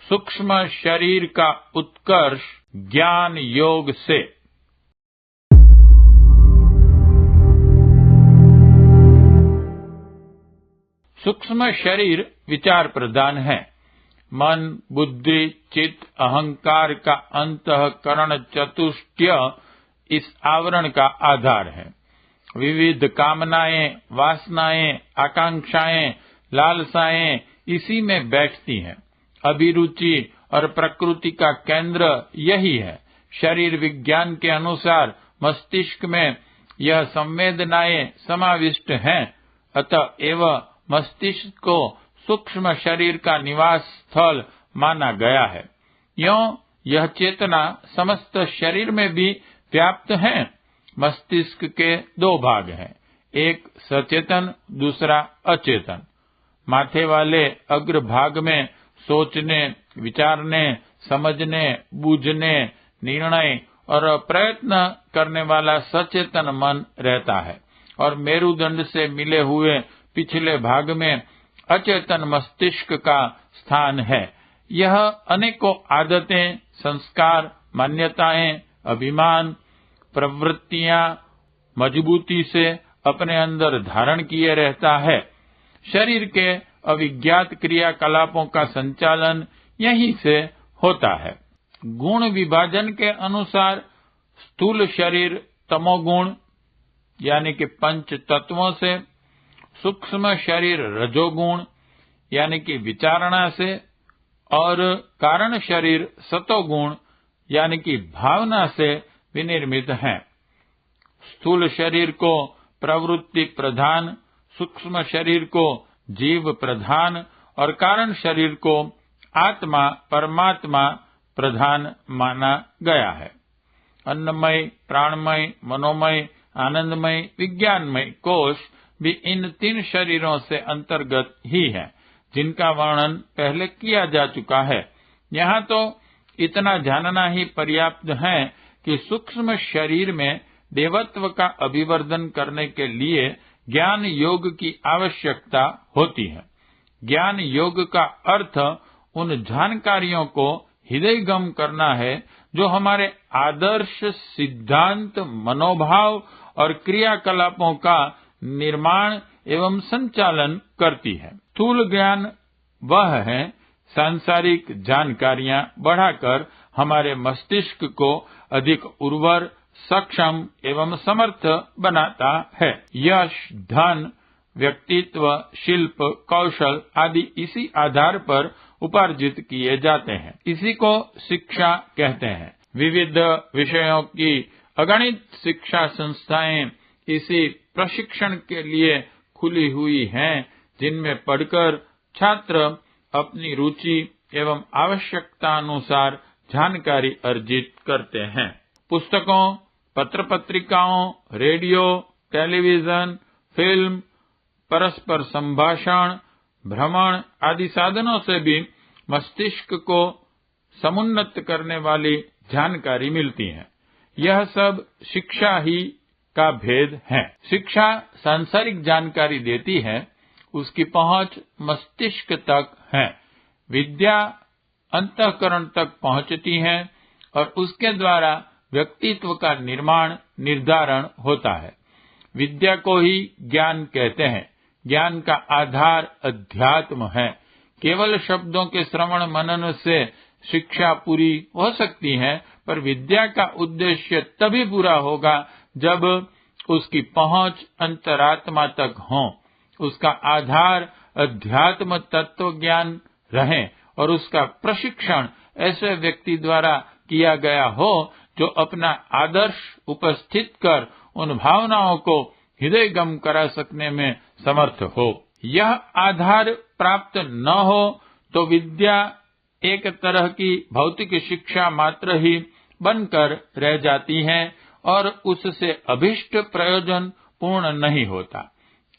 सूक्ष्म शरीर का उत्कर्ष ज्ञान योग से। सूक्ष्म शरीर विचार प्रधान है। मन, बुद्धि, चित्त, अहंकार का अंतःकरण चतुष्टय इस आवरण का आधार है। विविध कामनाएं, वासनाएं, आकांक्षाएं, लालसाएं इसी में बैठती हैं। अभिरुचि और प्रकृति का केंद्र यही है। शरीर विज्ञान के अनुसार मस्तिष्क में यह संवेदनाएं समाविष्ट हैं। अतएव मस्तिष्क को सूक्ष्म शरीर का निवास स्थल माना गया है। यों यह चेतना समस्त शरीर में भी व्याप्त है। मस्तिष्क के दो भाग हैं, एक सचेतन, दूसरा अचेतन। माथे वाले अग्र भाग में सोचने, विचारने, समझने, बूझने, निर्णय और प्रयत्न करने वाला सचेतन मन रहता है और मेरुदंड से मिले हुए पिछले भाग में अचेतन मस्तिष्क का स्थान है। यह अनेकों आदतें, संस्कार, मान्यताएं, अभिमान, प्रवृत्तियां मजबूती से अपने अंदर धारण किए रहता है। शरीर के अविज्ञात क्रियाकलापों का संचालन यहीं से होता है। गुण विभाजन के अनुसार स्थूल शरीर तमोगुण यानी कि पंच तत्वों से, सूक्ष्म शरीर रजोगुण यानी कि विचारणा से और कारण शरीर सतोगुण यानी कि भावना से विनिर्मित हैं। स्थूल शरीर को प्रवृत्ति प्रधान, सूक्ष्म शरीर को जीव प्रधान और कारण शरीर को आत्मा परमात्मा प्रधान माना गया है। अन्नमय, प्राणमय, मनोमय, आनंदमय, विज्ञानमय कोश भी इन तीन शरीरों से अंतर्गत ही है, जिनका वर्णन पहले किया जा चुका है। यहाँ तो इतना जानना ही पर्याप्त है कि सूक्ष्म शरीर में देवत्व का अभिवर्धन करने के लिए ज्ञान योग की आवश्यकता होती है। ज्ञान योग का अर्थ उन जानकारियों को हृदयगम करना है जो हमारे आदर्श, सिद्धांत, मनोभाव और क्रियाकलापों का निर्माण एवं संचालन करती है। स्थूल ज्ञान वह है सांसारिक जानकारियां बढ़ाकर हमारे मस्तिष्क को अधिक उर्वर, सक्षम एवं समर्थ बनाता है। यश, धन, व्यक्तित्व, शिल्प, कौशल आदि इसी आधार पर उपार्जित किए जाते हैं। इसी को शिक्षा कहते हैं। विविध विषयों की अगणित शिक्षा संस्थाएं इसी प्रशिक्षण के लिए खुली हुई हैं, जिनमें पढ़कर छात्र अपनी रुचि एवं आवश्यकता अनुसार जानकारी अर्जित करते हैं। पुस्तकों, पत्र पत्रिकाओं, रेडियो, टेलीविजन, फिल्म, परस्पर संभाषण, भ्रमण आदि साधनों से भी मस्तिष्क को समुन्नत करने वाली जानकारी मिलती है। यह सब शिक्षा ही का भेद है। शिक्षा सांसारिक जानकारी देती है, उसकी पहुंच मस्तिष्क तक है। विद्या अंतःकरण तक पहुंचती है और उसके द्वारा व्यक्तित्व का निर्माण, निर्धारण होता है। विद्या को ही ज्ञान कहते हैं। ज्ञान का आधार अध्यात्म है। केवल शब्दों के श्रवण मनन से शिक्षा पूरी हो सकती है, पर विद्या का उद्देश्य तभी पूरा होगा जब उसकी पहुंच अंतरात्मा तक हो, उसका आधार अध्यात्म तत्व ज्ञान रहे और उसका प्रशिक्षण ऐसे व्यक्ति द्वारा किया गया हो जो अपना आदर्श उपस्थित कर उन भावनाओं को हृदयगम करा सकने में समर्थ हो। यह आधार प्राप्त न हो तो विद्या एक तरह की भौतिक शिक्षा मात्र ही बनकर रह जाती है और उससे अभिष्ट प्रयोजन पूर्ण नहीं होता।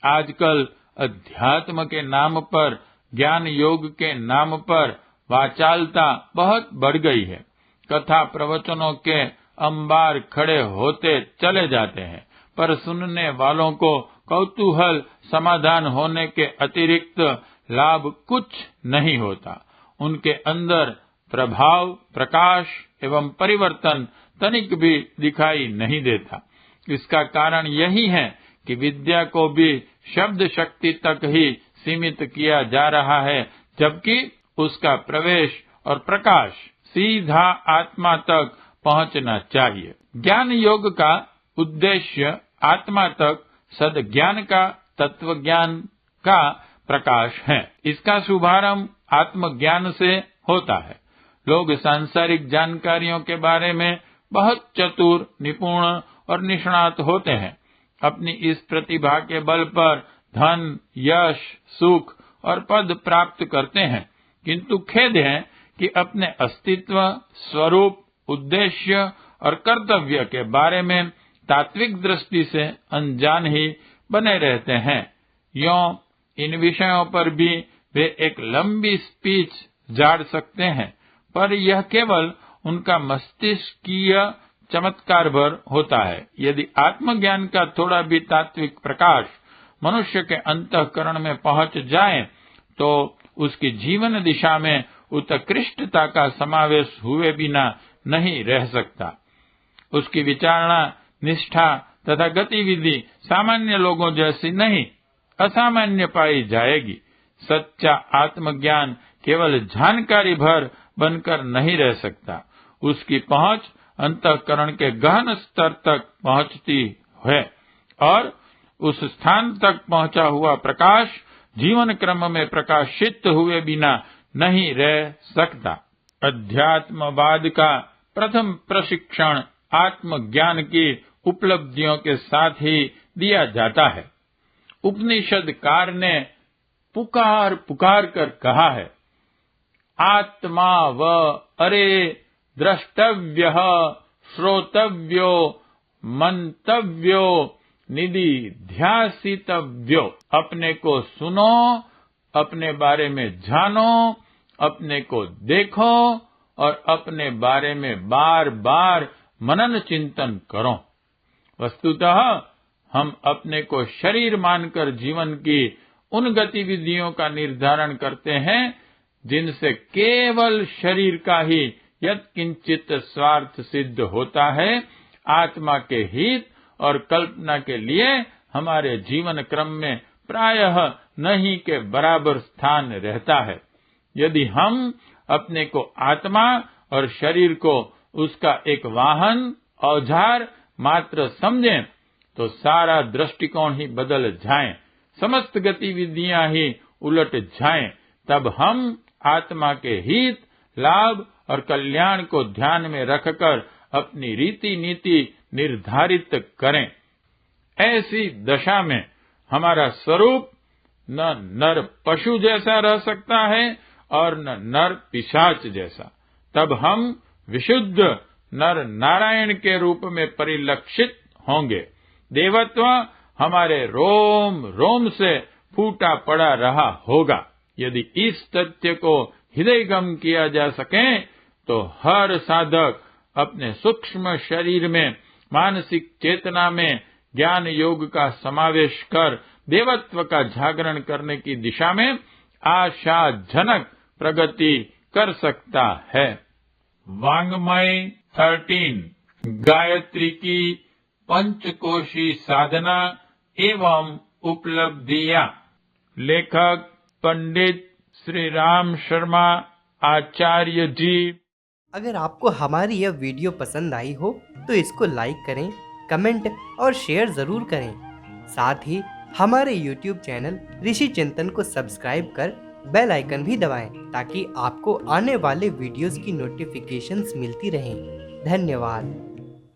आजकल अध्यात्म के नाम पर, ज्ञान योग के नाम पर वाचालता बहुत बढ़ गई है। कथा प्रवचनों के अंबार खड़े होते चले जाते हैं, पर सुनने वालों को कौतूहल समाधान होने के अतिरिक्त लाभ कुछ नहीं होता। उनके अंदर प्रभाव, प्रकाश एवं परिवर्तन तनिक भी दिखाई नहीं देता। इसका कारण यही है कि विद्या को भी शब्द शक्ति तक ही सीमित किया जा रहा है, जबकि उसका प्रवेश और प्रकाश सीधा आत्मा तक पहुंचना चाहिए। ज्ञान योग का उद्देश्य आत्मा तक सद्ज्ञान का, तत्व ज्ञान का प्रकाश है। इसका शुभारंभ आत्मज्ञान से होता है। लोग सांसारिक जानकारियों के बारे में बहुत चतुर, निपुण और निष्णात होते हैं। अपनी इस प्रतिभा के बल पर धन, यश, सुख और पद प्राप्त करते हैं, किंतु खेद है कि अपने अस्तित्व, स्वरूप, उद्देश्य और कर्तव्य के बारे में तात्विक दृष्टि से अनजान ही बने रहते हैं। यों इन विषयों पर भी वे एक लंबी स्पीच झाड़ सकते हैं, पर यह केवल उनका मस्तिष्कीय चमत्कार भर होता है। यदि आत्मज्ञान का थोड़ा भी तात्विक प्रकाश मनुष्य के अंतःकरण में पहुंच जाए, तो उसकी जीवन दिशा में उत्कृष्टता का समावेश हुए बिना नहीं रह सकता। उसकी विचारणा, निष्ठा तथा गतिविधि सामान्य लोगों जैसी नहीं, असामान्य पाई जाएगी। सच्चा आत्मज्ञान केवल जानकारी भर बनकर नहीं रह सकता। उसकी पहुंच अंतःकरण के गहन स्तर तक पहुंचती है और उस स्थान तक पहुंचा हुआ प्रकाश जीवन क्रम में प्रकाशित हुए बिना नहीं रह सकता। अध्यात्मवाद का प्रथम प्रशिक्षण आत्मज्ञान की उपलब्धियों के साथ ही दिया जाता है। उपनिषदकार ने पुकार पुकार कर कहा है, आत्मा व अरे द्रष्टव्य, श्रोतव्यो, मंतव्यो, निधिध्यासितव्यो। अपने को सुनो, अपने बारे में जानो, अपने को देखो और अपने बारे में बार बार मनन चिंतन करो। वस्तुतः हम अपने को शरीर मानकर जीवन की उन गतिविधियों का निर्धारण करते हैं जिनसे केवल शरीर का ही यत्किंचित स्वार्थ सिद्ध होता है। आत्मा के हित और कल्पना के लिए हमारे जीवन क्रम में प्रायः नहीं के बराबर स्थान रहता है। यदि हम अपने को आत्मा और शरीर को उसका एक वाहन, औजार मात्र समझें, तो सारा दृष्टिकोण ही बदल जाए, समस्त गतिविधियां ही उलट जाएं। तब हम आत्मा के हित, लाभ और कल्याण को ध्यान में रखकर अपनी रीति नीति निर्धारित करें। ऐसी दशा में हमारा स्वरूप न नर पशु जैसा रह सकता है और न नर पिशाच जैसा। तब हम विशुद्ध नर नारायण के रूप में परिलक्षित होंगे। देवत्व हमारे रोम रोम से फूटा पड़ा रहा होगा। यदि इस तथ्य को हृदयगम किया जा सके, तो हर साधक अपने सूक्ष्म शरीर में, मानसिक चेतना में ज्ञान योग का समावेश कर देवत्व का जागरण करने की दिशा में आशाजनक प्रगति कर सकता है। वाङ्मय 13 गायत्री की पंचकोशी साधना एवं उपलब्धियां। लेखक पंडित श्री राम शर्मा आचार्य जी। अगर आपको हमारी यह वीडियो पसंद आई हो तो इसको लाइक करें, कमेंट और शेयर जरूर करें। साथ ही हमारे YouTube चैनल ऋषि चिंतन को सब्सक्राइब कर बेल आइकन भी दबाएं ताकि आपको आने वाले वीडियोस की नोटिफिकेशंस मिलती रहें। धन्यवाद।